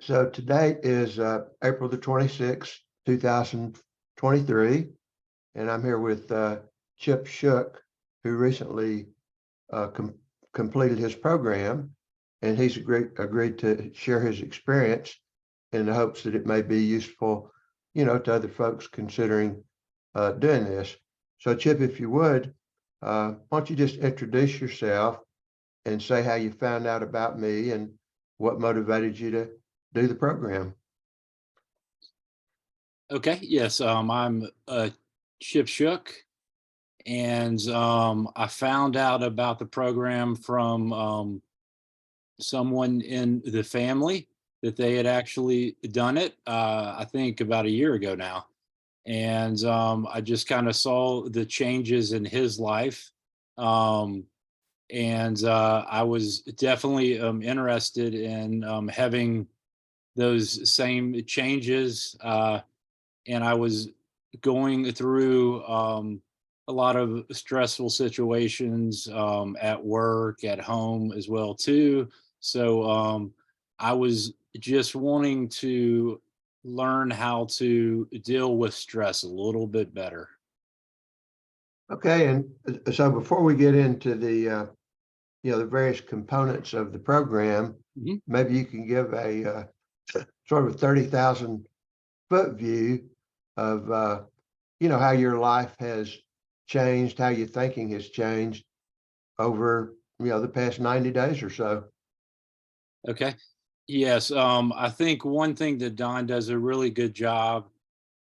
So today is April the 26th, 2023, and I'm here with Chip Shook, who recently completed his program, and he's agreed to share his experience in the hopes that it may be useful, to other folks considering doing this. So Chip, if you would, why don't you just introduce yourself and say how you found out about me and what motivated you to do the program? Okay. Yes. I'm Chip Shook, and I found out about the program from someone in the family that they had actually done it. I think about a year ago now, and I just kind of saw the changes in his life, um, and I was definitely interested in having those same changes. And I was going through a lot of stressful situations at work, at home as well too. So I was just wanting to learn how to deal with stress a little bit better. Okay, and so before we get into the various components of the program, Mhm. maybe you can give a sort of a 30,000-foot view of how your life has changed, how your thinking has changed over the past 90 days or so. Okay. Yes. I think one thing that Don does a really good job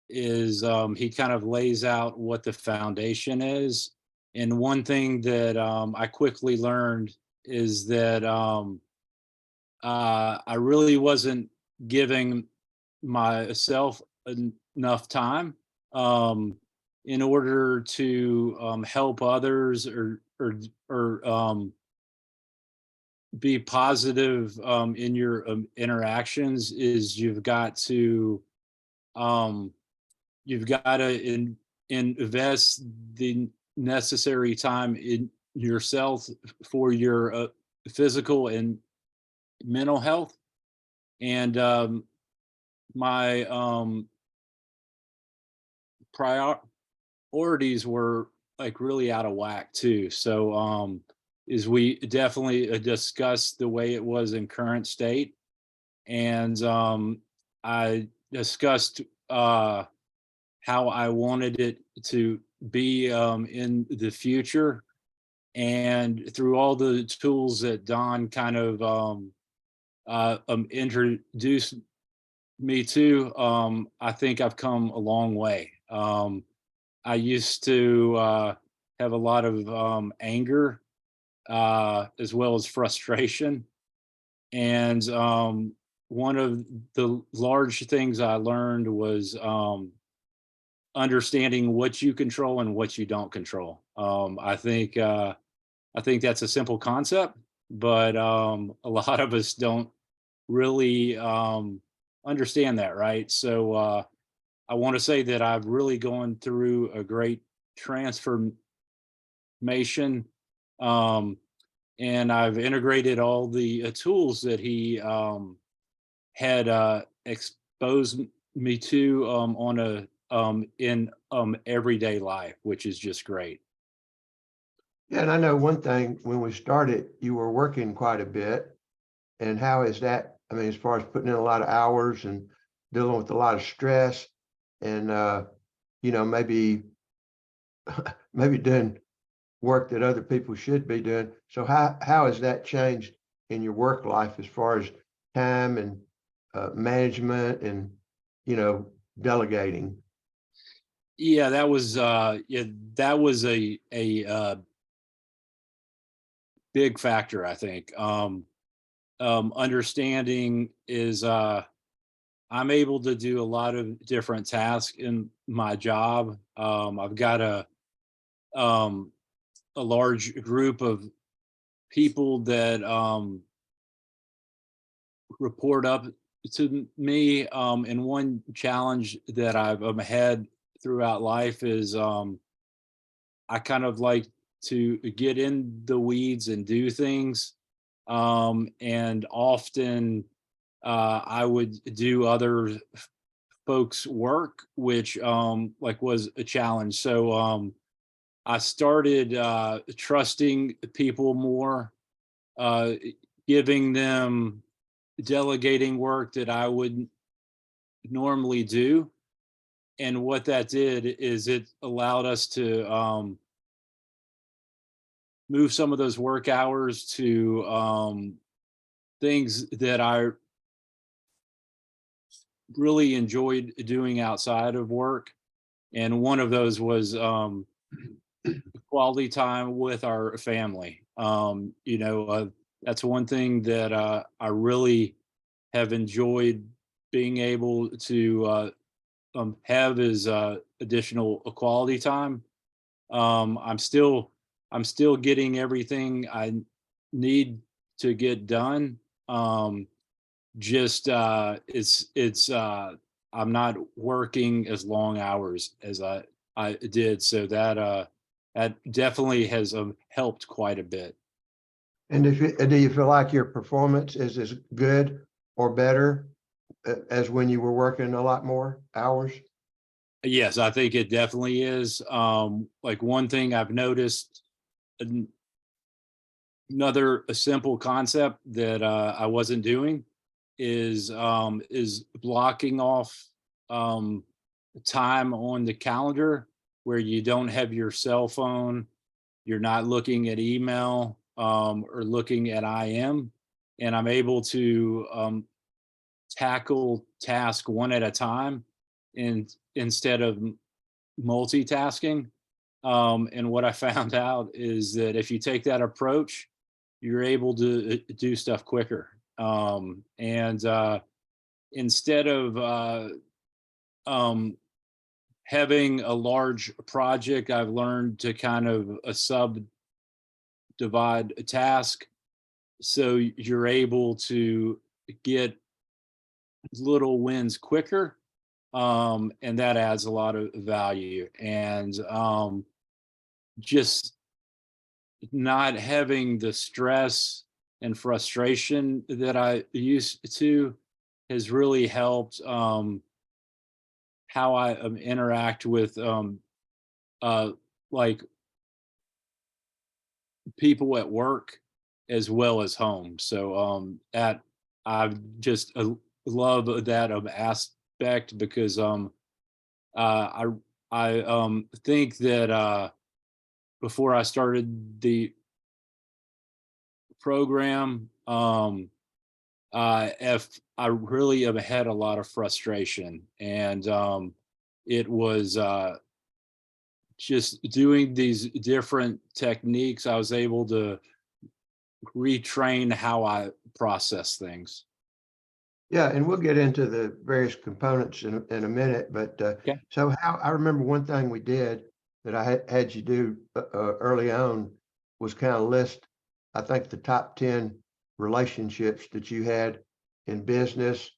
is he kind of lays out what the foundation is. And one thing that I quickly learned is that I really wasn't giving myself enough time um, in order to help others or be positive in your interactions. Is um, you've got to invest the necessary time in yourself for your physical and mental health. And my priorities were like really out of whack too. So is we definitely discussed the way it was in current state, and I discussed how I wanted it to be in the future. And through all the tools that Don kind of introduced me to, I think I've come a long way. I used to have a lot of anger as well as frustration. And one of the large things I learned was understanding what you control and what you don't control. I think that's a simple concept, but a lot of us don't really understand that, right? So I want to say that I've really gone through a great transformation, um, and I've integrated all the tools that he had exposed me to on a in everyday life, which is just great. Yeah, and I know one thing, when we started, you were working quite a bit. And how is that? I mean, as far as putting in a lot of hours and dealing with a lot of stress and maybe maybe doing work that other people should be doing. So how has that changed in your work life as far as time and management and delegating? Yeah, that was a big factor, I think. Understanding is I'm able to do a lot of different tasks in my job. I've got um, a large group of people that report up to me. And one challenge that I've had throughout life is I kind of like to get in the weeds and do things. And often I would do other folks' work, which like was a challenge. So I started trusting people more, uh, giving them delegating work that I wouldn't normally do. And what that did is it allowed us to move some of those work hours to things that I really enjoyed doing outside of work. And one of those was quality time with our family. That's one thing that I really have enjoyed being able to have is additional quality time. Um, I'm still I'm still getting everything I need to get done. Um, just it's I'm not working as long hours as I did, so that definitely has helped quite a bit. And do you feel like your performance is as good or better as when you were working a lot more hours? Yes, I think it definitely is. Like one thing I've noticed, an- another a simple concept that I wasn't doing is blocking off um, time on the calendar where you don't have your cell phone, you're not looking at email or looking at IM, and I'm able to tackle task one at a time, and instead of multitasking. And what I found out is that if you take that approach, you're able to do stuff quicker. And instead of um, having a large project, I've learned to kind of subdivide a task so you're able to get little wins quicker. And that adds a lot of value. And just not having the stress and frustration that I used to has really helped how I interact with uh, like people at work as well as home. So that I've just love that aspect because I think that before I started the program, if I really have had a lot of frustration, and it was just doing these different techniques. I was able to retrain how I process things. Yeah, and we'll get into the various components in a minute, but Okay. so how I remember one thing we did that I had you do early on was kind of list, I think, the top 10 relationships that you had in business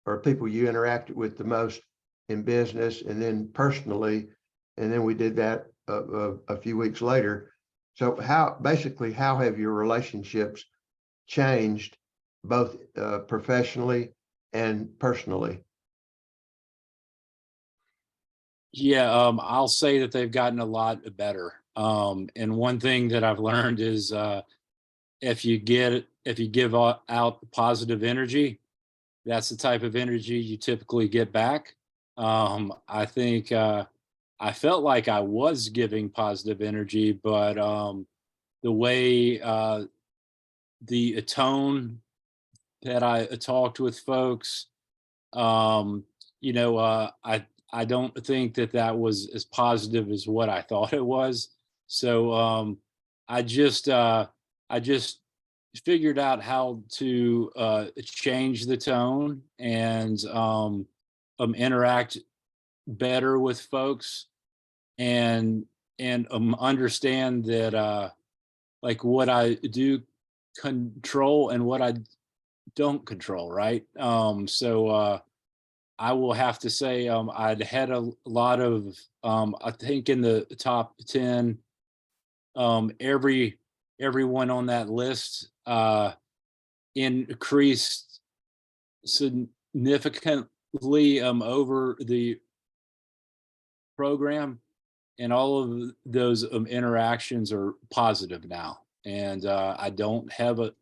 or people you interacted with the most in business and then personally, and then we did that a few weeks later. So how have your relationships changed both professionally and personally? Yeah, I'll say that they've gotten a lot better. And one thing that I've learned is if you give out positive energy, that's the type of energy you typically get back. I think I felt like I was giving positive energy, but the way the tone that I talked with folks, um, I don't think that that was as positive as what I thought it was. So I just I just figured out how to change the tone and interact better with folks and understand that like what I do control and what I don't control, right? So I will have to say I'd had a lot of I think in the top 10 everyone on that list increased significantly over the program, and all of those interactions are positive now. And I don't have a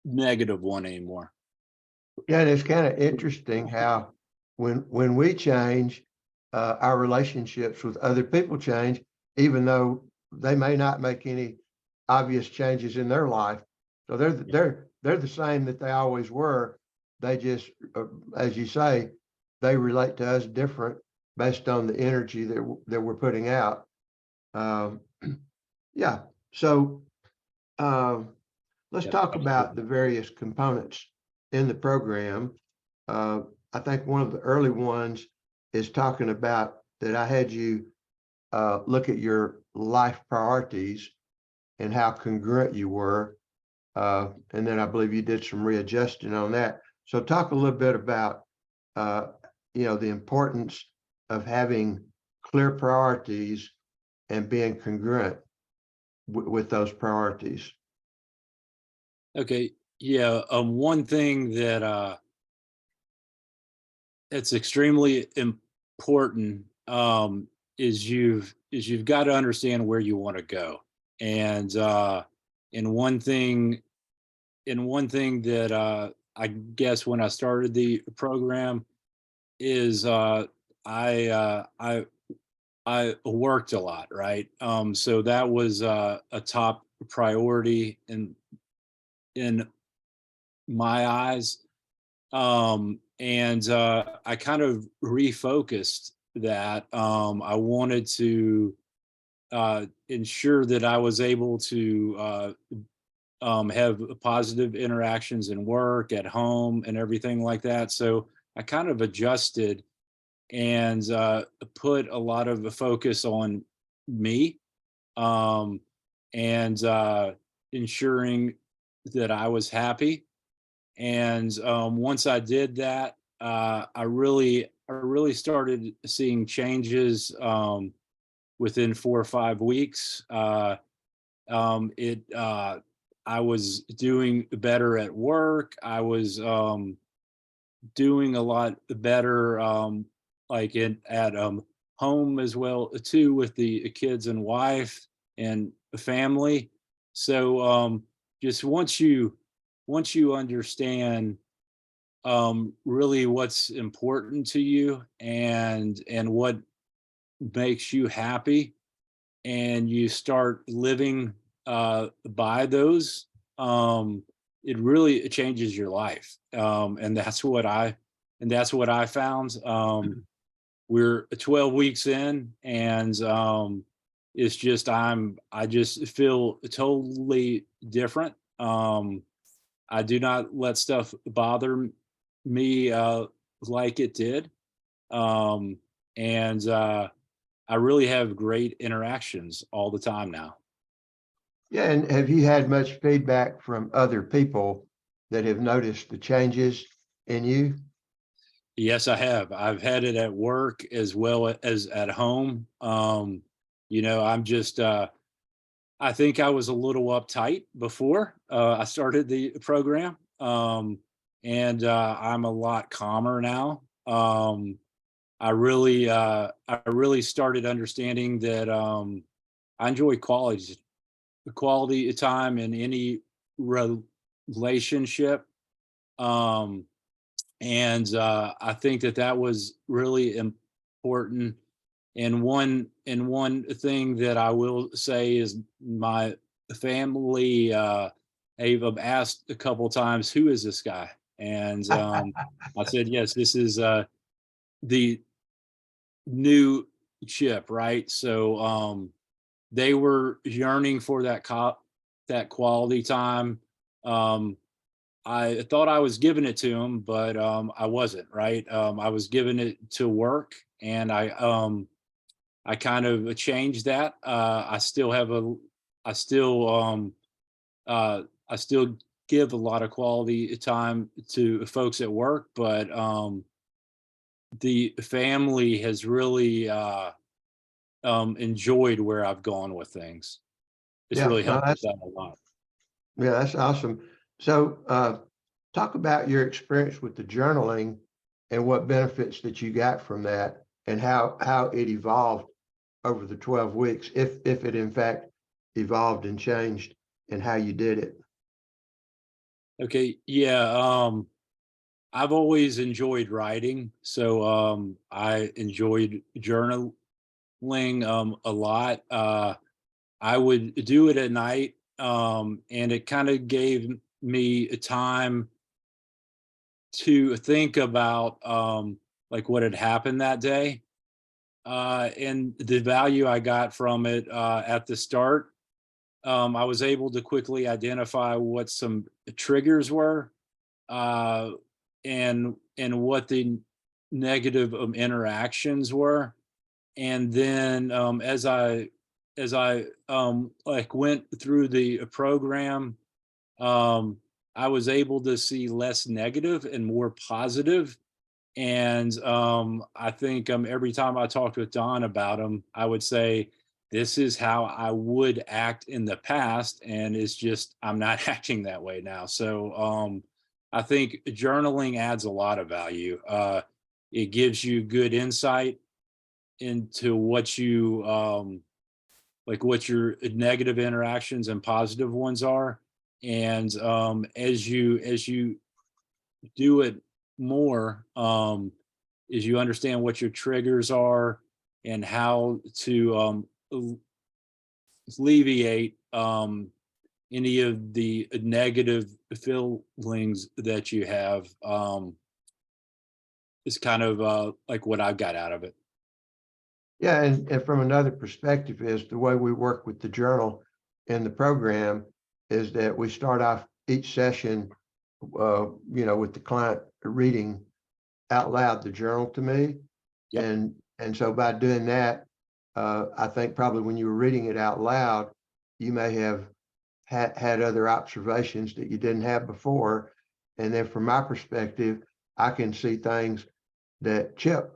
negative one anymore. Yeah, and it's kind of interesting how when we change, our relationships with other people change, even though they may not make any obvious changes in their life. So they're the same that they always were. They just, as you say, they relate to us different based on the energy that we're putting out. Um, yeah. So let's Yep, talk about absolutely. the various components in the program. Uh, I think one of the early ones is talking about that I had you look at your life priorities and how congruent you were. And then I believe you did some readjusting on that. So talk a little bit about, uh, the importance of having clear priorities and being congruent with those priorities. Okay. Yeah. One thing that it's extremely important, is you've got to understand where you want to go. And and one thing one thing that I guess when I started the program is I worked a lot, right? So that was a top priority in my eyes. And I kind of refocused that. I wanted to ensure that I was able to have positive interactions in work, at home, and everything like that. So I kind of adjusted and put a lot of the focus on me, um, and ensuring that I was happy. And once I did that, I really started seeing changes within 4 or 5 weeks. It I was doing better at work. I was doing a lot better, like at home as well too, with the kids and wife and the family. So just once you understand really what's important to you and what makes you happy, and you start living by those, it really changes your life. And that's what I found. We're 12 weeks in, and I just feel totally different. I do not let stuff bother me like it did. Um, and I really have great interactions all the time now. Yeah, and have you had much feedback from other people that have noticed the changes in you? Yes, I have. I've had it at work as well as at home. I'm just I think I was a little uptight before I started the program. And I'm a lot calmer now. I really started understanding that I enjoy quality time in any relationship. Um, and I think that was really important. And one thing that I will say is my family, have asked a couple times, "Who is this guy?" And I said, "Yes, this is the new Chip, right?" So they were yearning for that quality time. Um, I thought I was giving it to them, but I wasn't, right? I was giving it to work, and I kind of changed that. I still I still give a lot of quality time to folks at work, but the family has really enjoyed where I've gone with things. It's Yeah, really no, helped us out a lot. Yeah, that's awesome. So, talk about your experience with the journaling and what benefits that you got from that and how it evolved over the 12 weeks, if it in fact evolved and changed and how you did it. Okay, yeah, I've always enjoyed writing, so I enjoyed journaling a lot. I would do it at night, and it kind of gave me a time to think about like what had happened that day, and the value I got from it at the start. I was able to quickly identify what some triggers were, uh, and what the negative interactions were. And then as I like went through the program, um, I was able to see less negative and more positive. And I think every time I talked with Don about them, I would say, this is how I would act in the past. And it's just, I'm not acting that way now. So I think journaling adds a lot of value. It gives you good insight into what you like, what your negative interactions and positive ones are. And as you do it more, is you understand what your triggers are and how to alleviate any of the negative feelings that you have. Is kind of like what I got out of it. Yeah, and from another perspective is the way we work with the journal in the program is that we start off each session, with the client reading out loud the journal to me. Yep. And so by doing that, I think probably when you were reading it out loud, you may have had other observations that you didn't have before. And then from my perspective, I can see things that Chip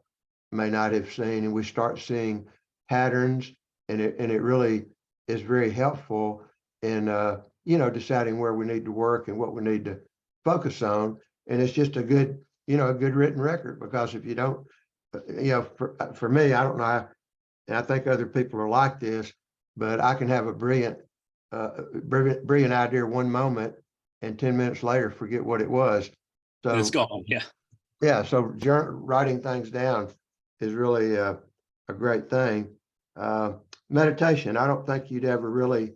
may not have seen, and we start seeing patterns, and it really is very helpful in deciding where we need to work and what we need to focus on. And it's just a good written record, because if you don't, for me, I don't know, and I think other people are like this, but I can have a brilliant idea one moment, and 10 minutes later forget what it was. And it's So gone. Yeah. yeah, so writing things down is really a great thing. Meditation, I don't think you'd ever really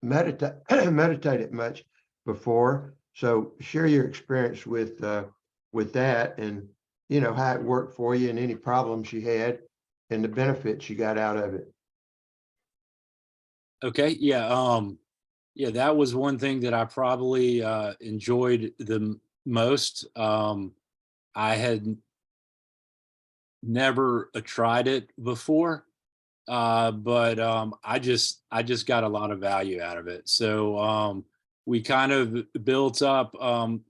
meditate meditated much before. So share your experience with that, and how it worked for you and any problems you had and the benefits you got out of it. Okay. Yeah. Yeah, that was one thing that I probably enjoyed the most. I had never tried it before, but I just got a lot of value out of it. So we kind of built up,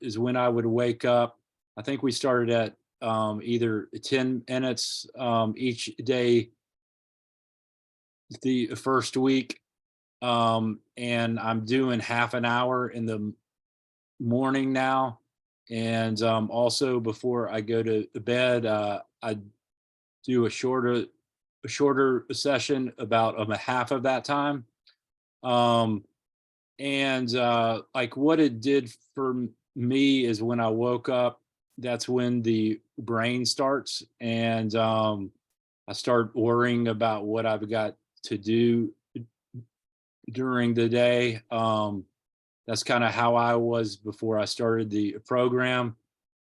is when I would wake up. I think we started at either 10 minutes each day the first week, and I'm doing half an hour in the morning now. And also before I go to bed, I do a shorter session, about a half of that time. Um, and like what it did for me is when I woke up, that's when the brain starts, and I start worrying about what I've got to do during the day. That's kind of how I was before I started the program.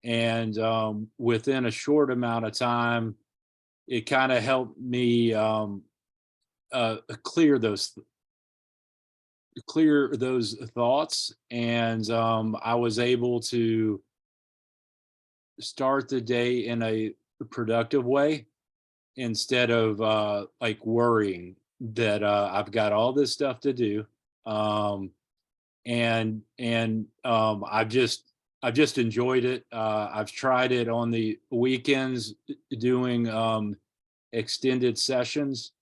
And within a short amount of time, it kind of helped me clear those thoughts. And I was able to start the day in a productive way, instead of like worrying that I've got all this stuff to do. Um, and I've just enjoyed it. I've tried it on the weekends, doing extended sessions,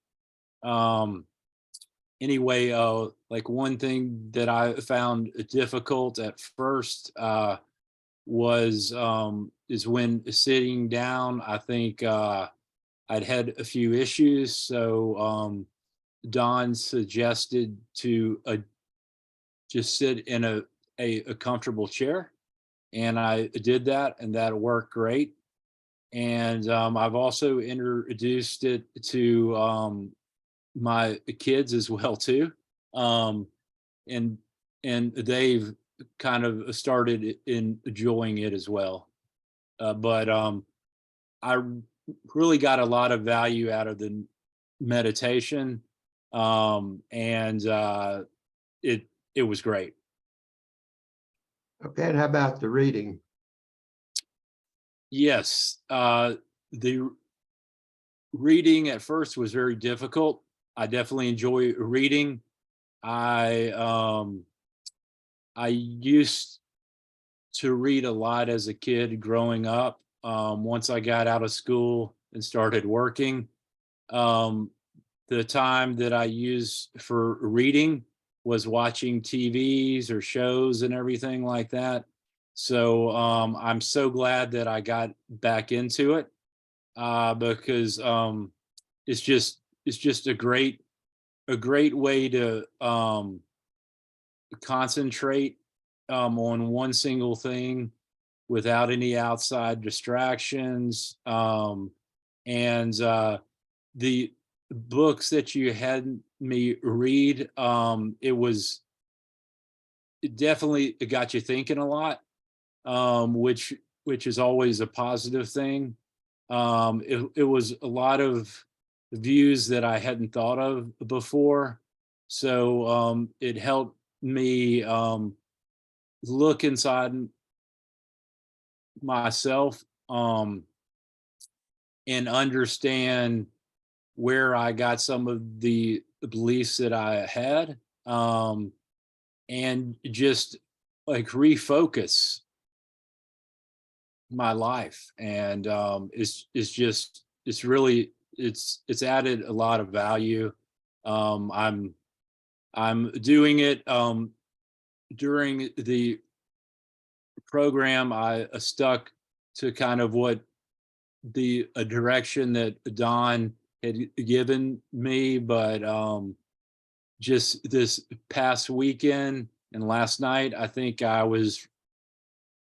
um, anyway, like one thing that I found difficult at first was is when sitting down. I think I'd had a few issues, so Don suggested to just sit in a comfortable chair, and I did that, and that worked great. And I've also introduced it to my kids as well too, um, and they've kind of started enjoying it as well. But I really got a lot of value out of the meditation, and it was great. Okay, and how about the reading? Yes, the reading at first was very difficult. I definitely enjoy reading. I I used to read a lot as a kid growing up. Once I got out of school and started working, um, the time that I used for reading was watching TVs or shows and everything like that. So I'm so glad that I got back into it because it's just a great way to concentrate on one single thing without any outside distractions. And the books that you had me read, it definitely got you thinking a lot, which is always a positive thing. It was a lot of views that I hadn't thought of before, so it helped me look inside myself, and understand where I got some of the beliefs that I had, and just like refocus my life. And it's really it's added a lot of value. I'm doing it during the program. I stuck to kind of what the a direction that Don had given me, but just this past weekend and last night, I think I was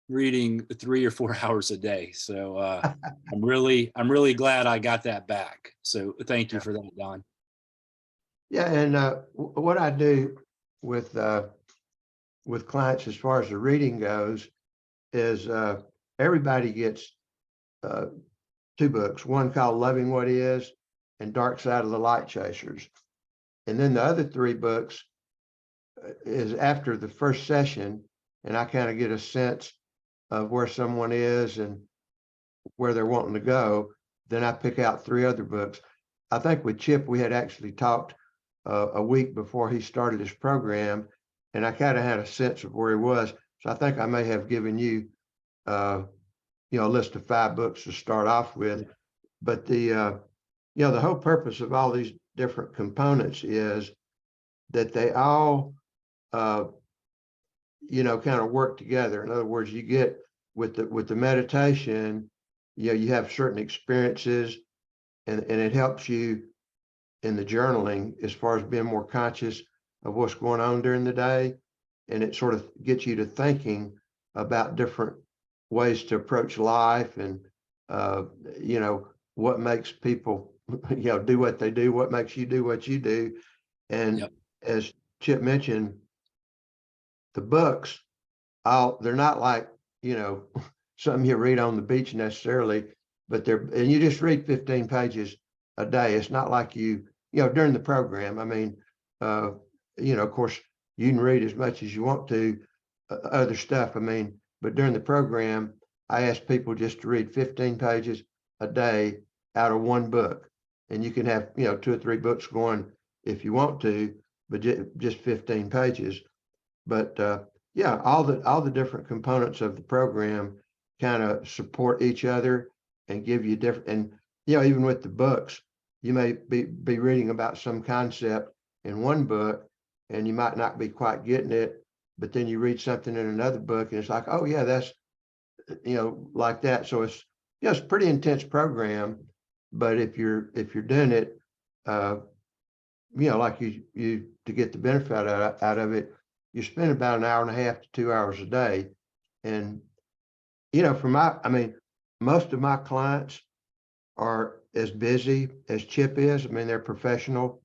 reading 3 or 4 hours a day. So I'm really glad I got that back. So thank you for that, Don. Yeah, and what I do with clients as far as the reading goes is everybody gets uh, two books, one called Loving What Is and Dark Side of the Light Chasers. And then the other three books is after the first session, and I kind of get a sense of where someone is and where they're wanting to go. Then I pick out three other books. I think with Chip, we had actually talked a week before he started his program, and I kind of had a sense of where he was. So I think I may have given you, a list of 5 books to start off with. But the whole purpose of all these different components is that they all, kind of work together. In other words, you get with the meditation, you have certain experiences, and it helps you in the journaling as far as being more conscious of what's going on during the day. And it sort of gets you to thinking about different ways to approach life and, what makes people, do what they do, what makes you do what you do. And Yep. as Chip mentioned, the books, they're not like, something you read on the beach necessarily, but and you just read 15 pages a day. It's not like during the program. I mean, of course, you can read as much as you want to, other stuff. I mean, but during the program, I ask people just to read 15 pages a day out of one book. And you can have, 2 or 3 books going if you want to, but just 15 pages. But yeah, all the different components of the program kind of support each other and give you different. And even with the books, you may be reading about some concept, in one book and you might not be quite getting it, but then you read something in another book and it's like, oh yeah, that's, like that. So it's, it's a pretty intense program, but if you're doing it, uh, like to get the benefit out of it, you spend about an hour and a half to 2 hours a day. And, for I mean, most of my clients are as busy as Chip is. I mean, they're professional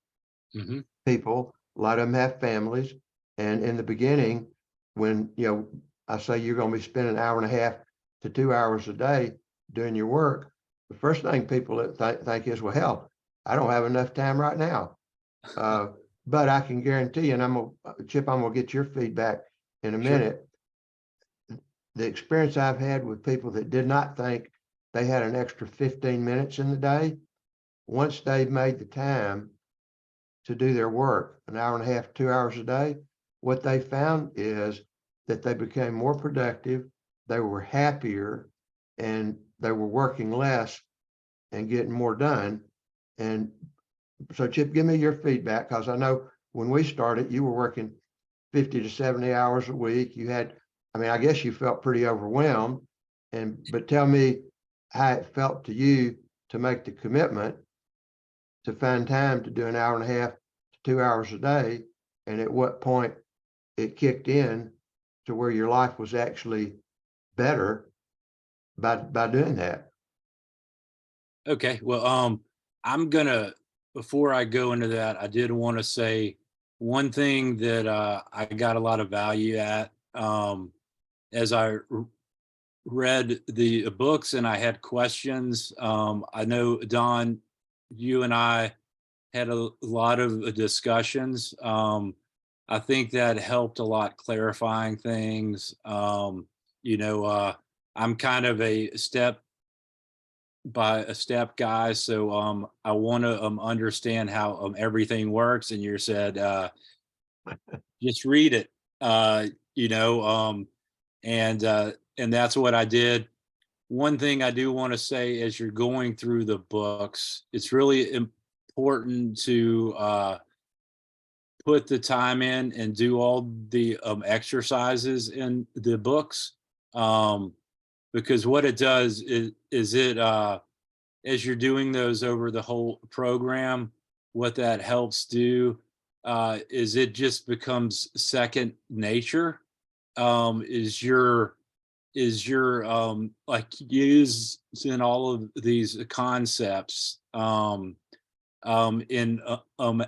Hmm. people. A lot of them have families. And in the beginning, when, I say you're going to be spending an hour and a half to 2 hours a day doing your work, the first thing people think is, well, hell, I don't have enough time right now. Uh, but I can guarantee you, and Chip, I'm gonna get your feedback in a Sure. minute. The experience I've had with people that did not think they had an extra 15 minutes in the day, once they've made the time to do their work, an hour and a half, 2 hours a day, what they found is that they became more productive, they were happier, and they were working less and getting more done. And so Chip, give me your feedback, because I know when we started, you were working 50 to 70 hours a week. I mean, I guess you felt pretty overwhelmed. But tell me how it felt to you to make the commitment to find time to do an hour and a half to 2 hours a day, and at what point it kicked in to where your life was actually better by doing that. Okay. Well, I'm gonna before I go into that, I did want to say one thing that I got a lot of value at as read the books and I had questions. I know Don, you and I had a lot of discussions. I think that helped a lot clarifying things. You know, I'm kind of a step by a step guy, so I want to understand how everything works. And you said just read it, you know, and that's what I did. One thing I do want to say as you're going through the books, it's really important to put the time in and do all the exercises in the books, um, because what it does is it as you're doing those over the whole program, what that helps do is it just becomes second nature. Is your like using all of these concepts in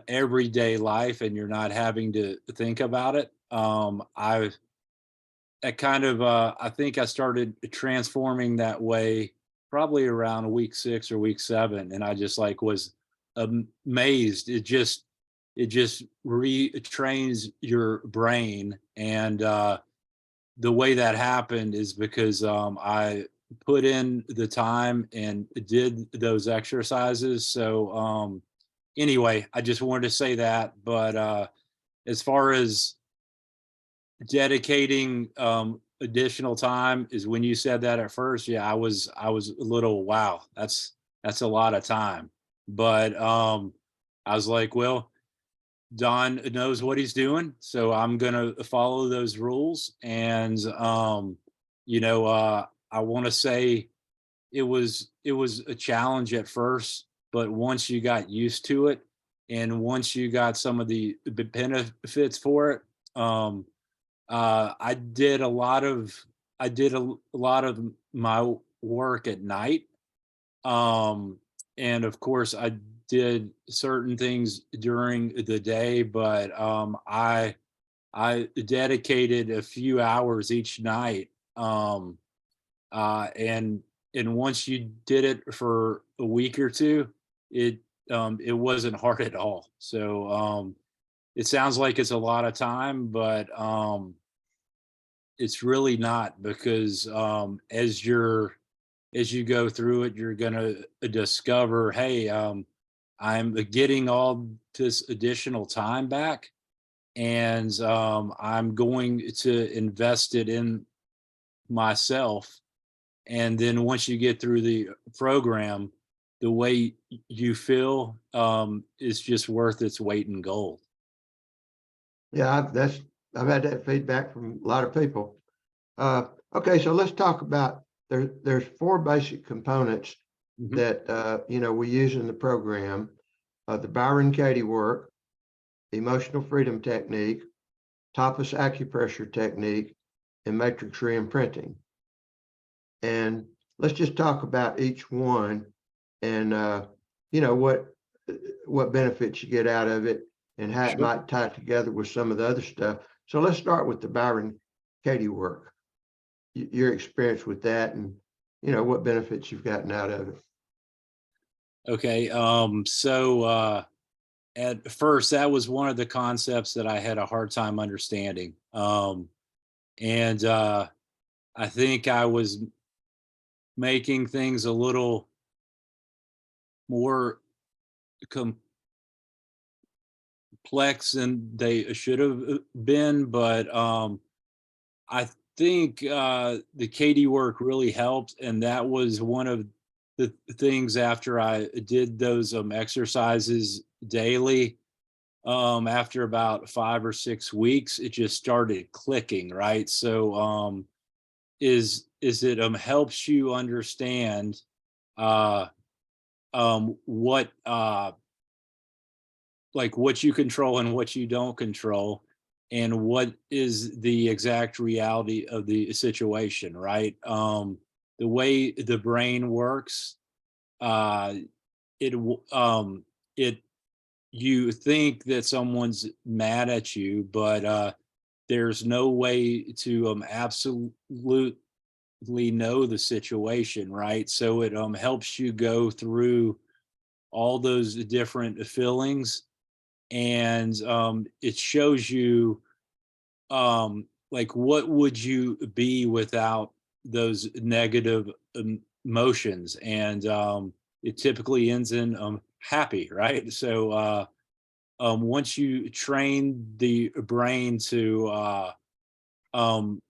everyday life, and you're not having to think about it. I kind of I think I started transforming that way probably around week 6 or week 7, and I just like was amazed. It just retrains your brain, and the way that happened is because I put in the time and did those exercises. So anyway, I just wanted to say that. But as far as dedicating additional time is when you said that at first, yeah, I was a little wow, that's a lot of time. But I was like, well, Don knows what he's doing, so I'm gonna follow those rules. And I want to say it was a challenge at first, but once you got used to it, and once you got some of the benefits for it, I did a lot of my work at night, um, and of course, I did certain things during the day, but I dedicated a few hours each night, and once you did it for a week or two, it it wasn't hard at all. So it sounds like it's a lot of time, but it's really not, because as you go through it, you're gonna discover, hey, I'm getting all this additional time back, and I'm going to invest it in myself. And then once you get through the program, the way you feel is just worth its weight in gold. Yeah, I've had that feedback from a lot of people. Okay, so let's talk about there's four basic components Mhm. that we use in the program. The Byron Katie work, emotional freedom technique, Tapas acupressure technique, and matrix reimprinting. And let's just talk about each one and you know what benefits you get out of it and how it Sure. might tie together with some of the other stuff. So let's start with the Byron Katie work. Your experience with that and what benefits you've gotten out of it. Okay. At first, that was one of the concepts that I had a hard time understanding. And I think I was making things a little more complex than they should have been. But I think the Katie work really helped. And that was one of the things after I did those exercises daily. After about 5 or 6 weeks, it just started clicking, right? So is it helps you understand uh what like what you control and what you don't control, and what is the exact reality of the situation, right? The way the brain works, uh it you think that someone's mad at you, but there's no way to absolutely know the situation, right? So it helps you go through all those different feelings, and it shows you like what would you be without those negative emotions, and it typically ends in happy, right? So once you train the brain to um,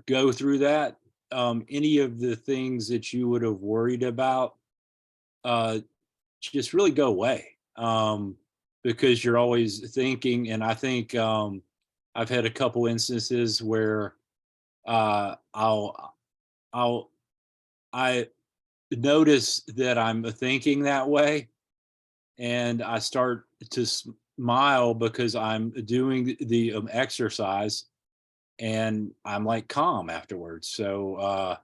go through that, any of the things that you would have worried about uh, just really go away, because you're always thinking. And I think I've had a couple instances where I'll I notice that I'm thinking that way, and I start to smile because I'm doing the exercise, and I'm like calm afterwards. So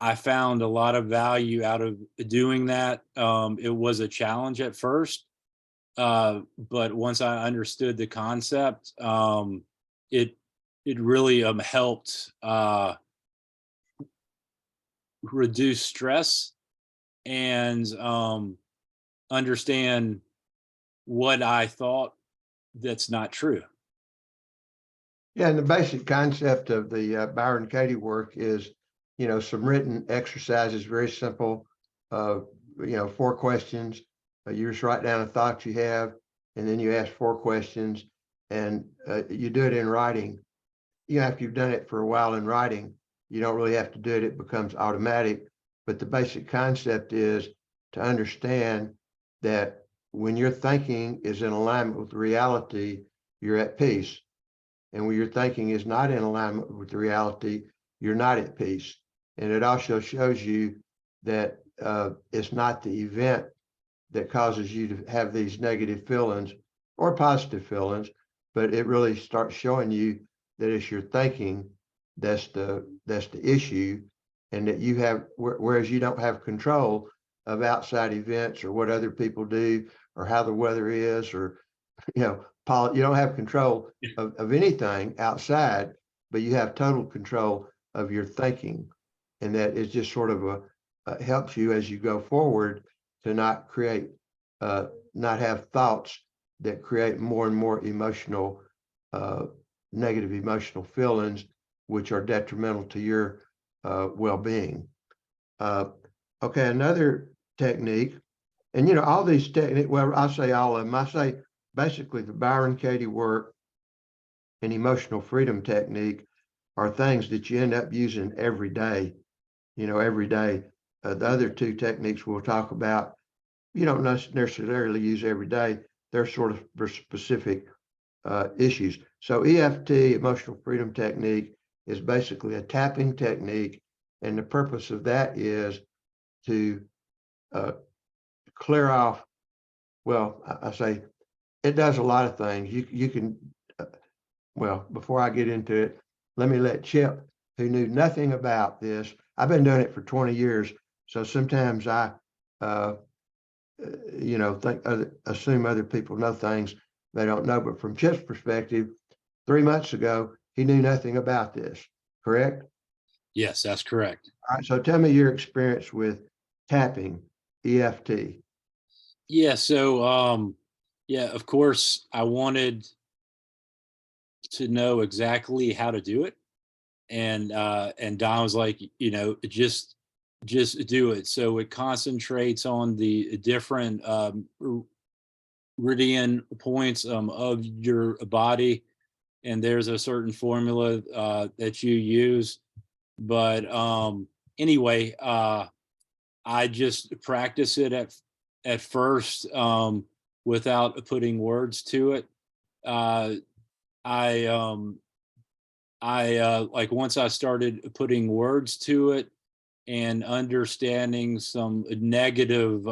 I found a lot of value out of doing that. It was a challenge at first, but once I understood the concept, it it really helped reduce stress and understand what I thought that's not true. Yeah, and the basic concept of the Byron Katie work is, some written exercises, very simple. Uh, four questions. You just write down a thought you have, and then you ask four questions, and you do it in writing. After you've done it for a while in writing, you don't really have to do it. It becomes automatic. But the basic concept is to understand that when your thinking is in alignment with reality, you're at peace. And when your thinking is not in alignment with the reality, you're not at peace. And it also shows you that it's not the event that causes you to have these negative feelings or positive feelings, but it really starts showing you that it's your thinking that's the issue, and that you have whereas you don't have control of outside events or what other people do or how the weather is or you don't have control of anything outside, but you have total control of your thinking. And that is just sort of helps you as you go forward to not create, not have thoughts that create more and more emotional, uh, negative emotional feelings, which are detrimental to your well-being. Uh, okay, another technique, and all these techniques, well, I say all of them. I say basically the Byron Katie work and emotional freedom technique are things that you end up using every day, every day. The other two techniques we'll talk about, you don't necessarily use every day. They're sort of for specific issues. So EFT, emotional freedom technique, is basically a tapping technique, and the purpose of that is to clear off. Well, I say it does a lot of things. You can. Well, before I get into it, let me let Chip, who knew nothing about this. I've been doing it for 20 years, so sometimes I, assume other people know things they don't know. But from Chip's perspective, 3 months ago, he knew nothing about this, correct? Yes, that's correct. All right, so tell me your experience with tapping, EFT. Yeah. So, yeah, of course, I wanted to know exactly how to do it. And Don was like, just do it. So it concentrates on the different meridian points of your body, and there's a certain formula that you use. But anyway, I just practice it at first without putting words to it. Uh, I like once I started putting words to it and understanding some negative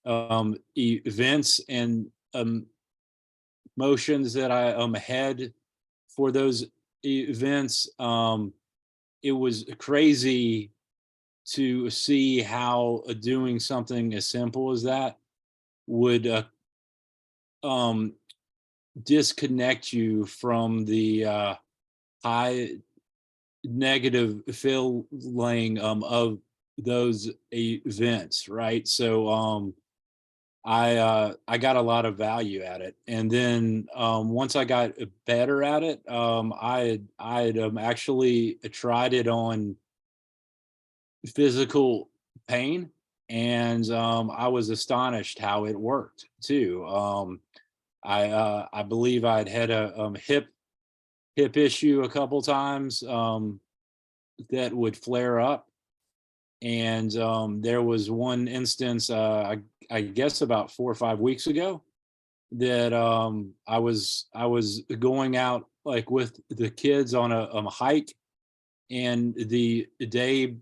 events and motions that I had for those events. It was crazy to see how doing something as simple as that would um, disconnect you from the high negative feeling of those events, right? So I got a lot of value at it, and then once I got better at it, I had actually tried it on physical pain, and I was astonished how it worked too. I believe I'd had a hip issue a couple times that would flare up, and there was one instance I guess about 4 or 5 weeks ago that I was going out like with the kids on a hike, and the day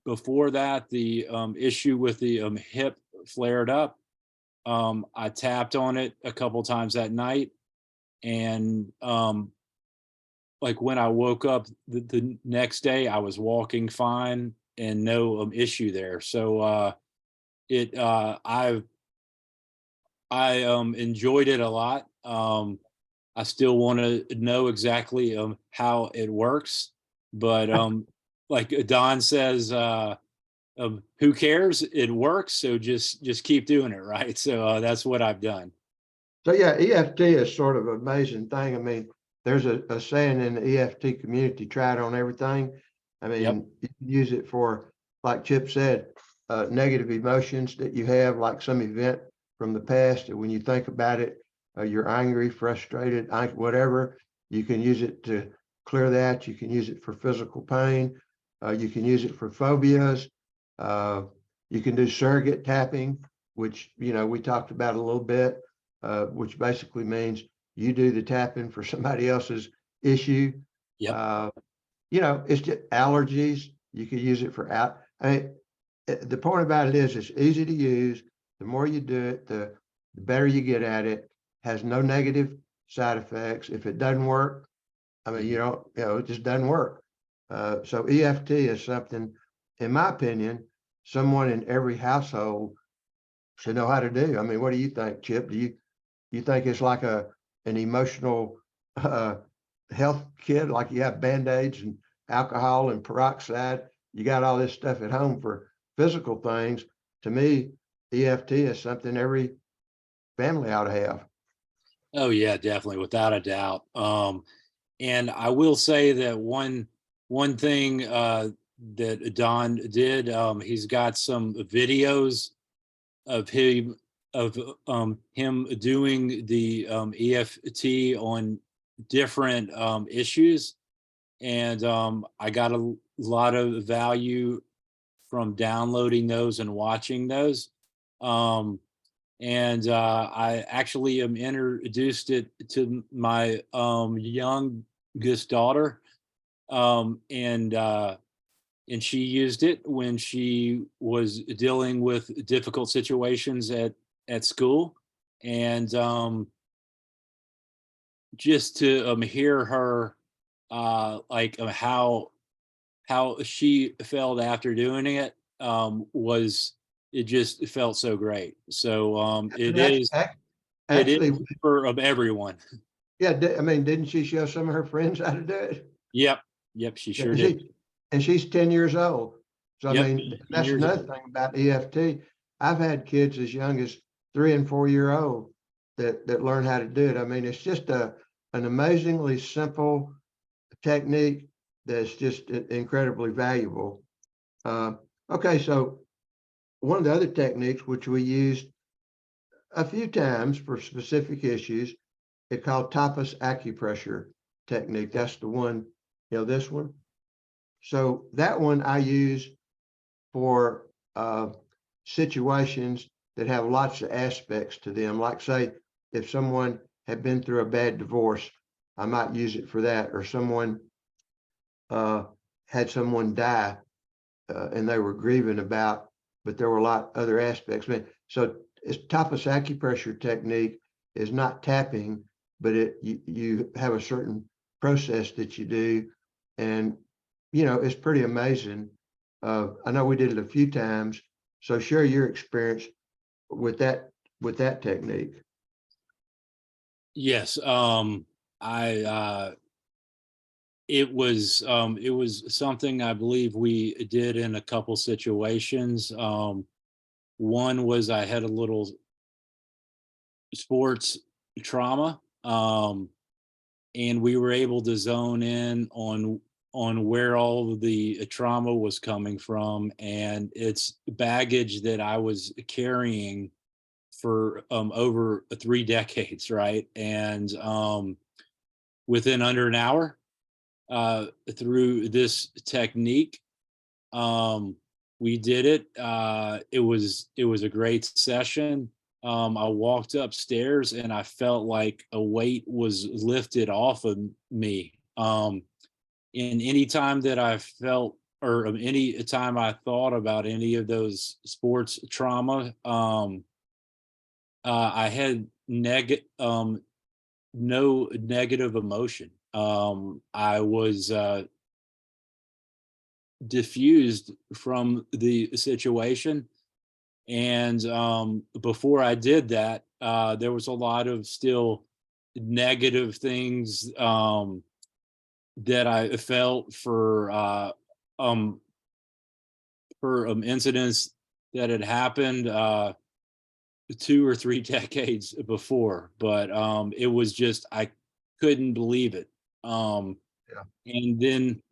before that the issue with the hip flared up. I tapped on it a couple times that night, and like when I woke up the next day, I was walking fine and no issue there. So it I enjoyed it a lot. I still want to know exactly how it works, but like Don says, who cares? It works, so just keep doing it, right? So that's what I've done. So yeah, EFT is sort of an amazing thing. I mean, there's a saying in the EFT community, try it on everything. I Yep. mean, you can use it for, like Chip said, negative emotions that you have, like some event from the past. And when you think about it, you're angry, frustrated, whatever, you can use it to clear that. You can use it for physical pain. You can use it for phobias. Uh, you can do surrogate tapping, which, we talked about a little bit, which basically means you do the tapping for somebody else's issue. Yep. Uh, it's just allergies. You could use it for out. I mean, the point about it is it's easy to use. The more you do it, the better you get at it. Has no negative side effects. If it doesn't work, I mean, Mhm. it just doesn't work. So EFT is something, in my opinion, someone in every household should know how to do. I mean, what do you think, Chip? Do you think it's like an emotional uh, health kit, like you have Band-Aids and alcohol and peroxide? You got all this stuff at home for physical things. To me, EFT is something every family ought to have. Oh yeah, definitely, without a doubt. And I will say that one thing that Don did, he's got some videos of him doing the EFT on different issues, and I got a lot of value from downloading those and watching those. Um, And I actually am introduced it to my youngest daughter, um, and uh, and she used it when she was dealing with difficult situations at school, and just to hear her like how she felt after doing it was it just felt so great. So And that's it is actually, for everyone. yeah, I mean, didn't she show some of her friends how to do it? Yep, yep, she Yeah, sure did. and she's 10 years old. So I Yep, mean, 10 that's years another old. thing about EFT. I've had kids as young as 3 and 4 year old that learn how to do it. I mean, it's just an amazingly simple technique that's just incredibly valuable. Uh, okay, so one of the other techniques which we used a few times for specific issues, it's called tapas acupressure technique. That's the one, this one. So that one I use for situations that have lots of aspects to them. Like, say, if someone had been through a bad divorce, I might use it for that, or someone uh, had someone die and they were grieving about, but there were a lot other aspects. I mean, so it's tapas acupressure technique is not tapping, but you have a certain process that you do, and it's pretty amazing. I know we did it a few times, so share your experience with that technique. Yes, I it was something I believe we did in a couple situations. One was I had a little sports trauma, and we were able to zone in on where all of the trauma was coming from, and it's baggage that I was carrying for over 3 decades, right? And within under an hour, through this technique, um, we did it. It was a great session. I walked upstairs and I felt like a weight was lifted off of me. And any time that I felt, or any time I thought about any of those sports trauma, I had no negative emotion. I was diffused from the situation. And before I did that, there was a lot of still negative things that I felt um, for incidents that had happened 2 or 3 decades before. But it was just I couldn't believe it. Um, Yeah. and then,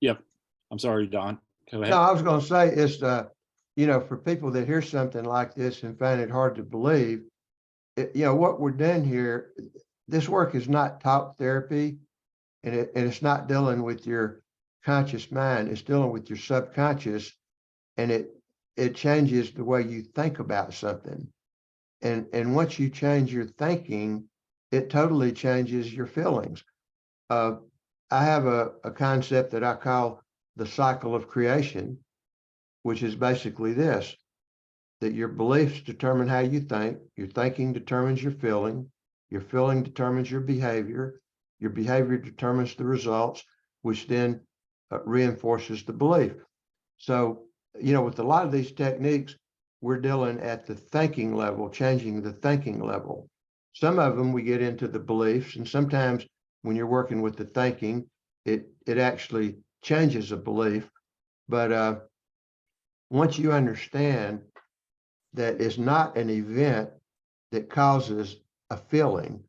yep. I'm sorry, Don. Go No, ahead. I was going to say it's for people that hear something like this and find it hard to believe, what we're doing here. This work is not talk therapy, and it's not dealing with your conscious mind. It's dealing with your subconscious, and it changes the way you think about something. And once you change your thinking, it totally changes your feelings. Uh, I have a concept that I call the cycle of creation, which is basically this: that your beliefs determine how you think, your thinking determines your feeling determines your behavior determines the results, which then reinforces the belief. So, with a lot of these techniques, we're dealing at the thinking level, changing the thinking level. Some of them we get into the beliefs, and sometimes when you're working with the thinking, it actually changes a belief. But once you understand that it's not an event that causes a feeling,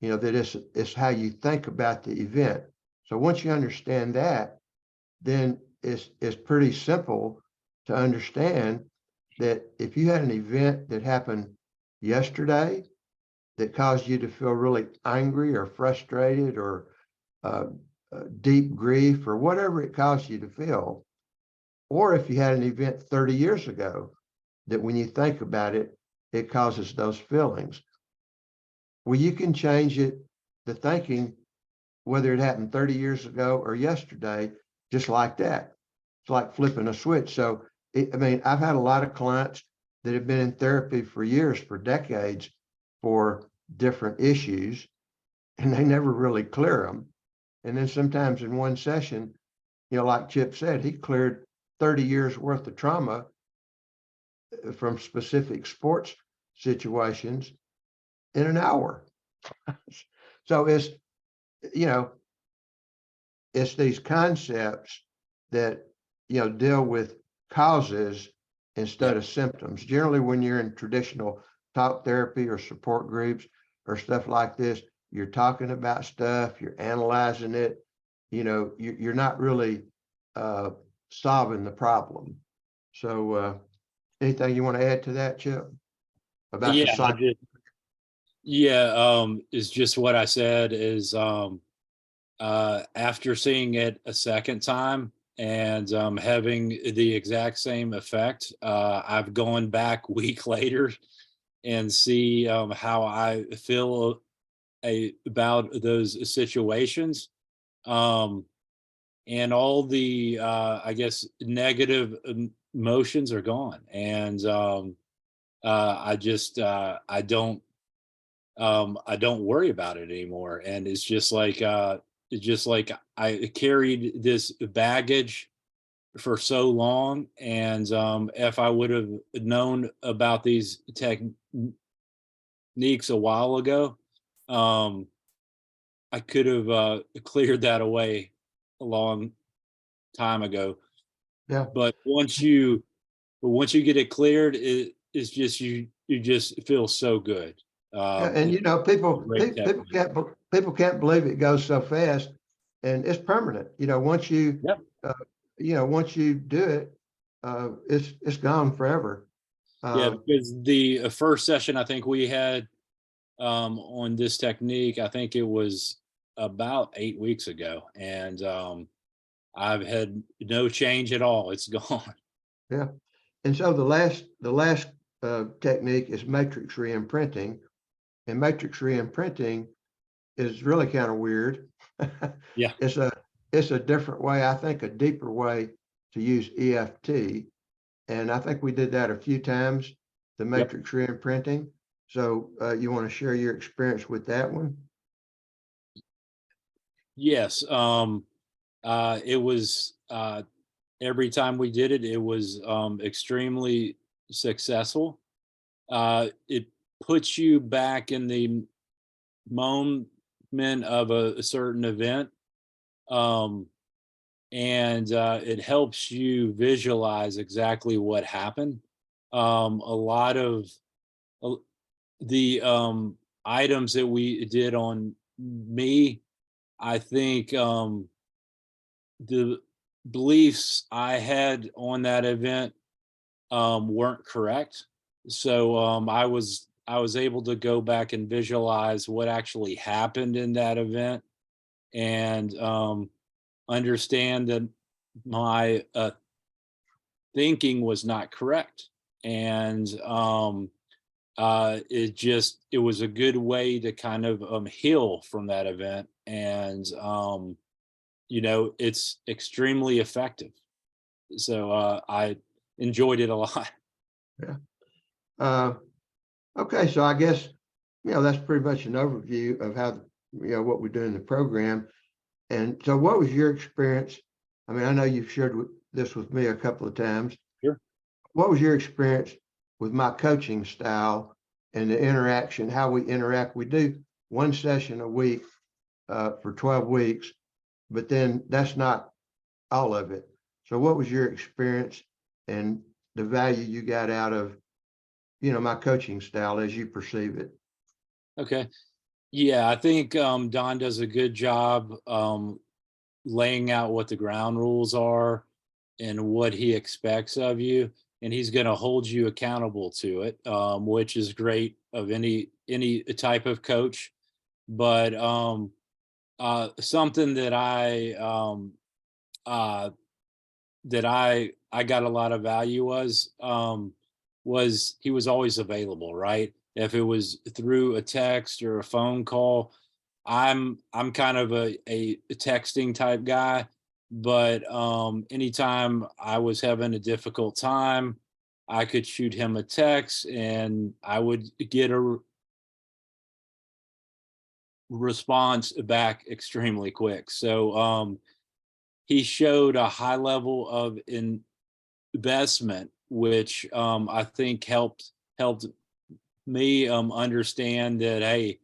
that it's how you think about the event. So once you understand that, then it's pretty simple to understand that if you had an event that happened yesterday that caused you to feel really angry or frustrated or uh, deep grief or whatever it caused you to feel, or if you had an event 30 years ago that when you think about it, it causes those feelings. Well, you can change it, the thinking, whether it happened 30 years ago or yesterday, just like that. It's like flipping a switch. So, I mean, I've had a lot of clients that have been in therapy for years, for decades, for different issues, and they never really clear them. And then sometimes in one session, like Chip said, he cleared 30 years worth of trauma from specific sports situations in an hour. So you know, it's these concepts that, deal with causes instead of symptoms. Generally, when you're in traditional talk therapy or support groups or stuff like this, you're talking about stuff, you're analyzing it, you're not really solving the problem. So anything you want to add to that, Chip? About the Yeah, psych? is just what I said is after seeing it a second time and having the exact same effect, I've gone back week later and see how I feel about those situations. And all the I guess negative emotions are gone. And I don't worry about it anymore. And it's just like I carried this baggage for so long. And if I would have known about these techniques a while ago, um, I could have cleared that away a long time ago. Yeah. But once you get it cleared, it's just you just feel so good. Yeah, and It's a great technique. people can't believe it goes so fast, and it's permanent. Once you Yep. once you do it, it's gone forever. Yeah, Uh, because the first session I think we had on this technique, I think it was about 8 weeks ago, and I've had no change at all. It's gone. yeah, and so the last technique is matrix reimprinting, and matrix reimprinting is really kind of weird. Yeah. It's a it's a different way, I think, a deeper way to use EFT. And I think we did that a few times, the Yep. matrix reimprinting. So you want to share your experience with that one? Yes. It was every time we did it, it was extremely successful. It puts you back in the moment of a certain event, um, and it helps you visualize exactly what happened. A lot of uh, the items that we did on me, I think the beliefs I had on that event weren't correct. So I was able to go back and visualize what actually happened in that event, and understand that my thinking was not correct. And it was a good way to kind of heal from that event. And it's extremely effective. So I enjoyed it a lot. Yeah. Uh, okay, so I guess that's pretty much an overview of how what we do in the program. And so, what was your experience? I mean, I know you've shared this with me a couple of times. Sure. What was your experience with my coaching style and the interaction, how we interact? We do one session a week for 12 weeks, but then that's not all of it. So what was your experience and the value you got out of, my coaching style as you perceive it? Okay. Yeah, I think Don does a good job laying out what the ground rules are and what he expects of you, and he's going to hold you accountable to it, which is great of any type of coach. But something uh, that I got a lot of value was was he was always available, right? If it was through a text or a phone call, I'm kind of a texting type guy, but anytime I was having a difficult time, I could shoot him a text and I would get a response back extremely quick. So he showed a high level of investment, which I think helped me understand that, hey,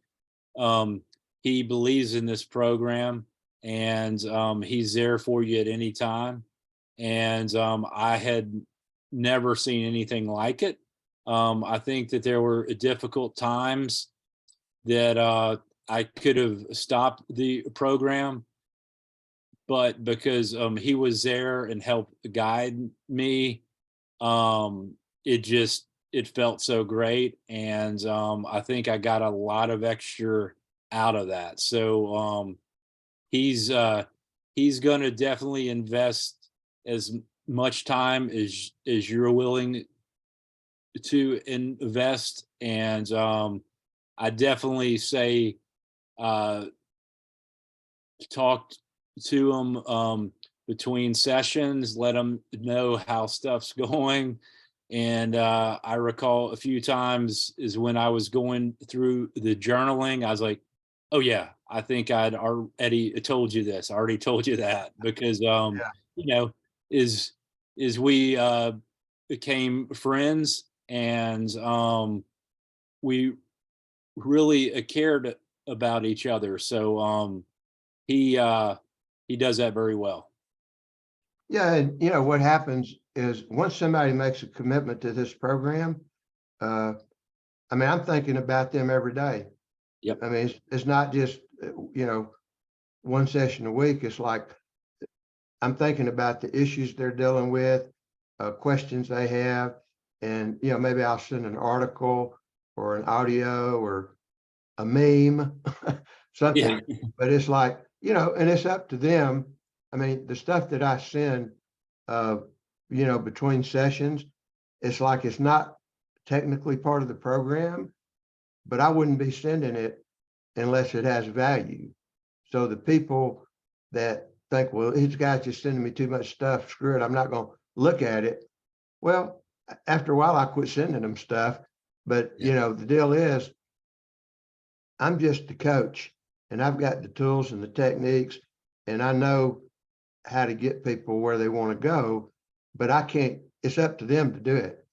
um, he believes in this program, and he's there for you at any time. And I had never seen anything like it. I think that there were difficult times that I could have stopped the program, but because he was there and helped guide me, um, it felt so great, and I think I got a lot of extra out of that. So he's uh, he's going to definitely invest as much time as you're willing to invest, and I definitely say uh, talk to them between sessions, let them know how stuff's going. And I recall a few times is when I was going through the journaling, I was like, oh yeah, I think I'd already told you this. I already told you that because, Yeah. you know, is, is we became friends, and we really cared about each other. So he uh, he does that very well. Yeah, and what happens is once somebody makes a commitment to this program, uh, I mean, I'm thinking about them every day. Yep. I mean, it's not just one session a week. It's like I'm thinking about the issues they're dealing with, questions they have, and maybe I'll send an article or an audio or a meme, Yeah. something. But it's like, and it's up to them. I mean, the stuff that I send, uh, between sessions, it's like it's not technically part of the program, but I wouldn't be sending it unless it has value. So the people that think, well, this guy's just sending me too much stuff, screw it, I'm not going to look at it. Well, after a while, I quit sending them stuff. But, Yeah. the deal is, I'm just the coach and I've got the tools and the techniques and I know how to get people where they want to go, but I can't, it's up to them to do it.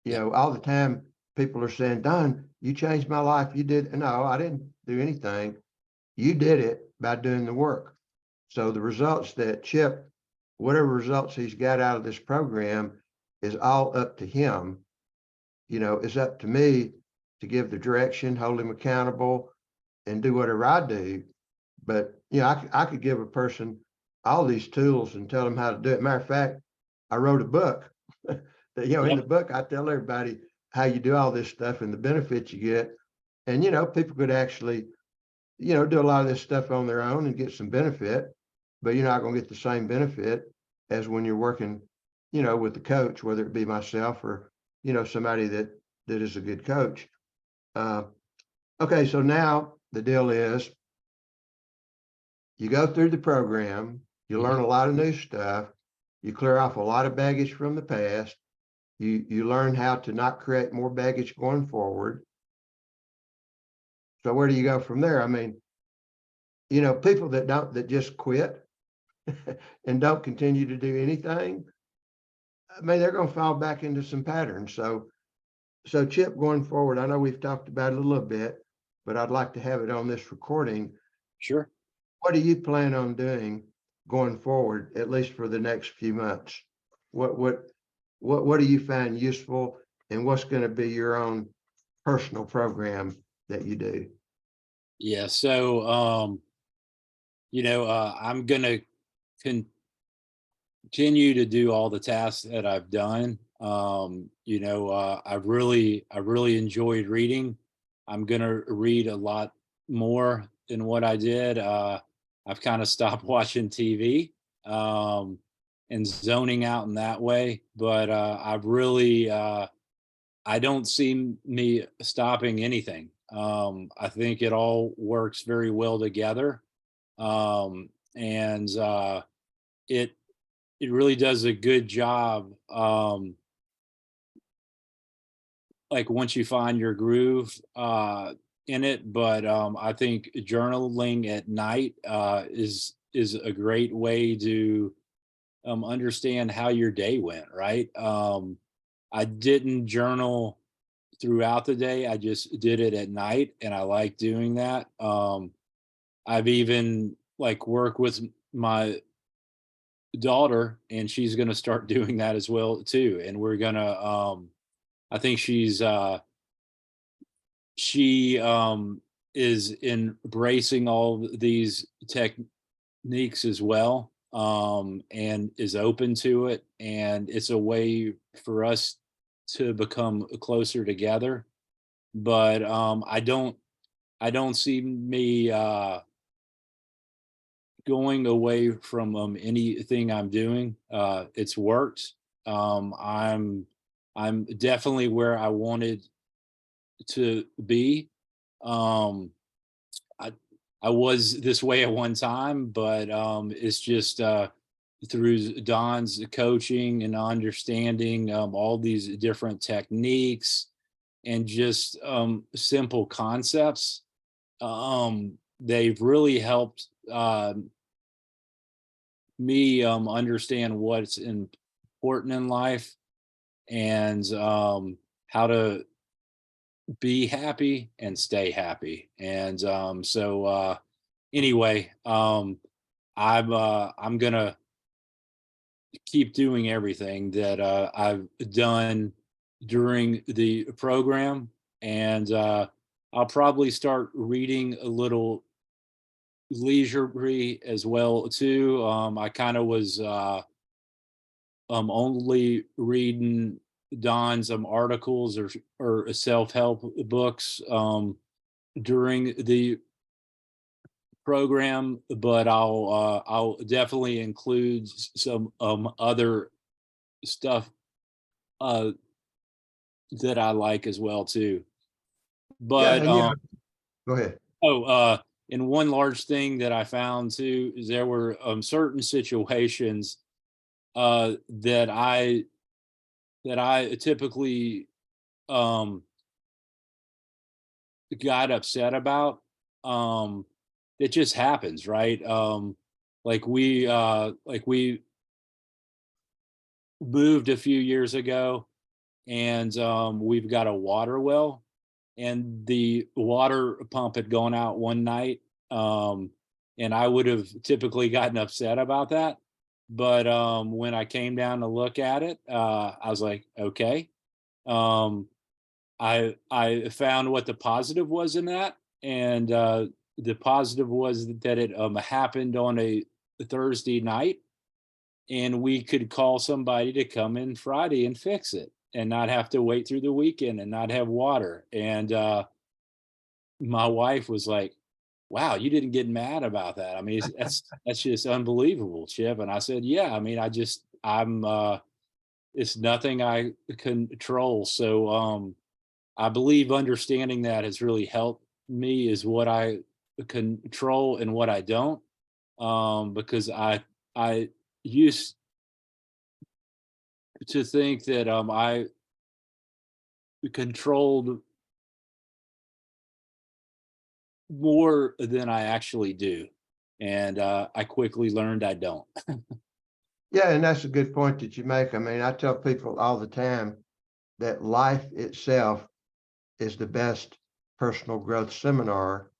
Yeah. All the time people are saying, Don, you changed my life. You did. No, I didn't do anything. You did it by doing the work. So the results that Chip, whatever results he's got out of this program is all up to him. It's up to me to give the direction, hold him accountable, and do whatever I do. But I could give a person all these tools and tell them how to do it. Matter of fact, I wrote a book that, in the Yep. book, I tell everybody how you do all this stuff and the benefits you get. And, people could actually, do a lot of this stuff on their own and get some benefit, but you're not going to get the same benefit as when you're working, with the coach, whether it be myself or, somebody that is a good coach. Uh, okay. So now the deal is you go through the program, you learn Mhm. a lot of new stuff, you clear off a lot of baggage from the past, you learn how to not create more baggage going forward. So where do you go from there? I mean, people that just quit and don't continue to do anything, I mean, they're going to fall back into some patterns. So Chip, going forward, I know we've talked about it a little bit, but I'd like to have it on this recording. Sure. What do you plan on doing going forward, at least for the next few months? What do you find useful, and what's going to be your own personal program that you do? Yeah. So, I'm gonna continue to do all the tasks that I've done. I really enjoyed reading. I'm gonna read a lot more than what I did. I've kind of stopped watching TV and zoning out in that way, but I've really I don't see me stopping anything. I think it all works very well together. And it it really does a good job. Like once you find your groove in it, but I think journaling at night is a great way to understand how your day went, right? I didn't journal throughout the day. I just did it at night, and I like doing that. I've even like worked with my daughter, and she's going to start doing that as well too. And we're gonna, I think she is embracing all these techniques as well, and is open to it, and it's a way for us to become closer together. But I don't see me going away from anything I'm doing. It's worked. I'm definitely where I wanted to be. Um, I I was this way at one time, but it's just through Don's coaching and understanding all these different techniques and just simple concepts. They've really helped me understand what's important in life, and how to be happy and stay happy. And anyway, I'm gonna keep doing everything that I've done during the program, and I'll probably start reading a little leisurely as well too. I kind of was only reading Don's articles or self-help books during the program, but I'll definitely include some other stuff uh that I like as well too. Yeah, But and go ahead. oh, and one large thing that I found too is there were certain situations that I typically um got upset about. Um it just happens, right? Like we moved a few years ago, and we've got a water well, and the water pump had gone out one night. And I would have typically gotten upset about that, but when I came down to look at it, I was like, okay. um, I found what the positive was in that, and the positive was that it happened on a Thursday night, and we could call somebody to come in Friday and fix it, and not have to wait through the weekend and not have water. And my wife was like, "Wow, you didn't get mad about that. I mean, that's just unbelievable, Chip." And I said, "Yeah, I mean, I'm it's nothing I control." So I believe understanding that has really helped me is what I control and what I don't. Because I used to think that I controlled more than I actually do, and I quickly learned I don't. Yeah, and that's a good point that you make. I mean, I tell people all the time that life itself is the best personal growth seminar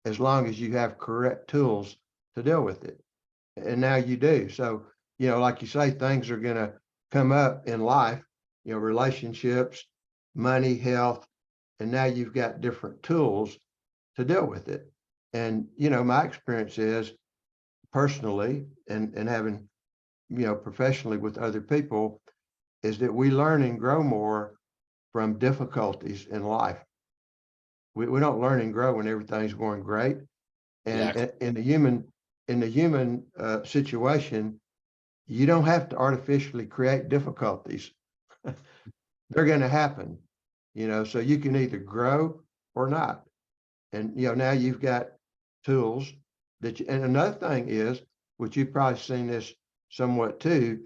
as long as you have correct tools to deal with it. And now you do. So, like you say, things are going to come up in life, relationships, money, health, and now you've got different tools to deal with it. And, my experience is personally and having, professionally with other people is that we learn and grow more from difficulties in life. We don't learn and grow when everything's going great. And Exactly. in the human situation, you don't have to artificially create difficulties. They're going to happen. so you can either grow or not. And, now you've got tools and another thing is, which you've probably seen this somewhat too,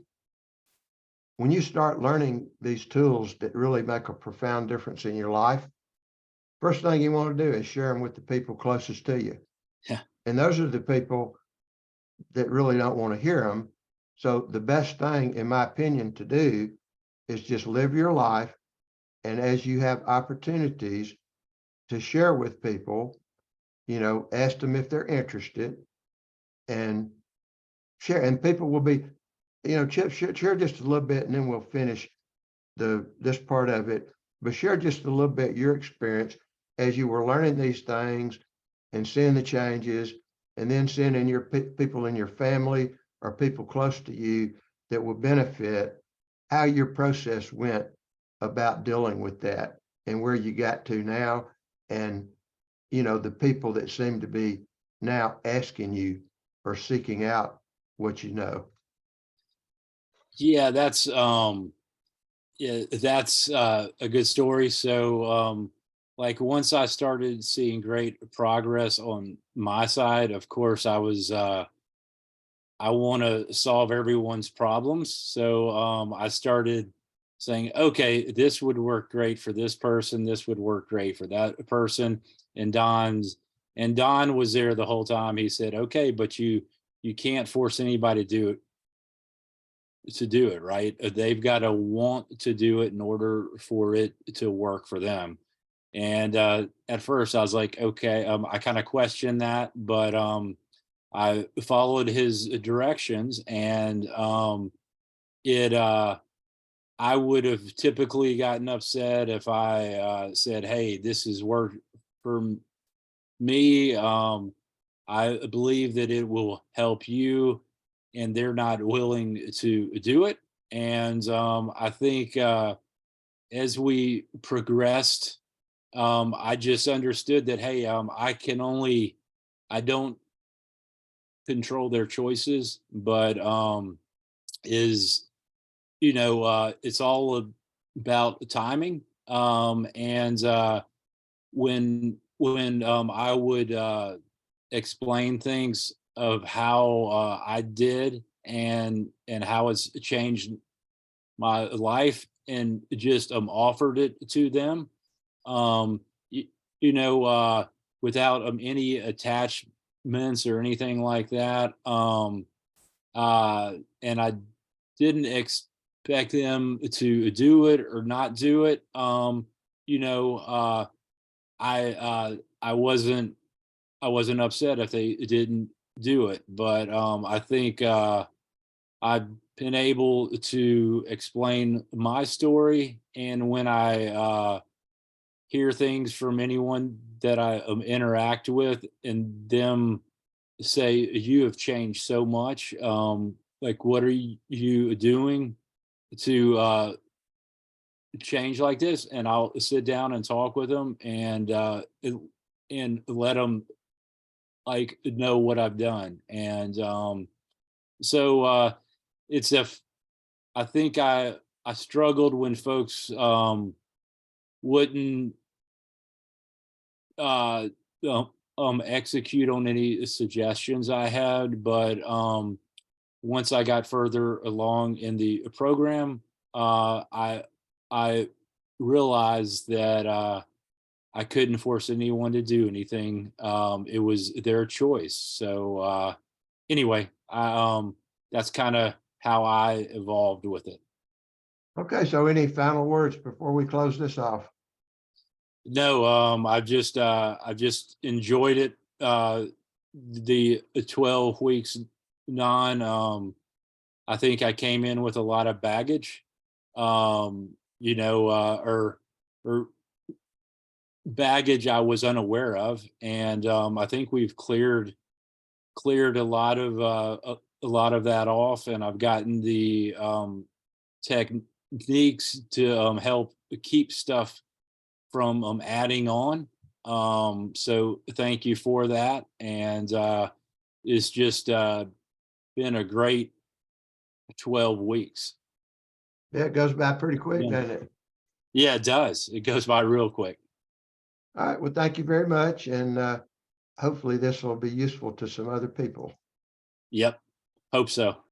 when you start learning these tools that really make a profound difference in your life, first thing you want to do is share them with the people closest to you. Yeah. And those are the people that really don't want to hear them. So the best thing, in my opinion, to do is just live your life. And as you have opportunities to share with people, ask them if they're interested and share. And people will be, Chip, share just a little bit and then we'll finish this part of it. But share just a little bit your experience as you were learning these things and seeing the changes, and then seeing in your people in your family or people close to you that will benefit, how your process went about dealing with that and where you got to now. And, the people that seem to be now asking you or seeking out what you know. Yeah, that's a good story. So like once I started seeing great progress on my side, of course I want to solve everyone's problems. So I started saying, okay, this would work great for this person, this would work great for that person. And Don was there the whole time. He said, okay, but you can't force anybody to do it, right? They've got to want to do it in order for it to work for them. And at first I was like, okay, I kind of questioned that, but I followed his directions, and it I would have typically gotten upset if I said, hey, this is work for me. I believe that it will help you, and they're not willing to do it. And I think as we progressed, I just understood that, hey, I don't control their choices, but is it's all about timing. And when I would explain things of how I did and how it's changed my life, and just offered it to them, um you, you know without any attachments or anything like that. And I didn't expect them to do it or not do it. You know I wasn't upset if they didn't do it, but I think I've been able to explain my story, and when I hear things from anyone that I interact with, and them say, "You have changed so much. Like, what are you doing to change like this?" And I'll sit down and talk with them, and let them like know what I've done. And so it's a I think I struggled when folks wouldn't uh, execute on any suggestions I had, but once I got further along in the program, I realized that I couldn't force anyone to do anything. It was their choice. So anyway, that's kind of how I evolved with it. Okay, so any final words before we close this off? No, I've just enjoyed it. The 12 weeks non. I think I came in with a lot of baggage, or baggage I was unaware of, and I think we've cleared a lot of that off, and I've gotten the techniques to help keep stuff from adding on. So thank you for that. And it's just been a great 12 weeks. Yeah, it goes by pretty quick, Yeah. doesn't it? Yeah, it does. It goes by real quick. All right, well, thank you very much, and hopefully this will be useful to some other people. Yep. Hope so.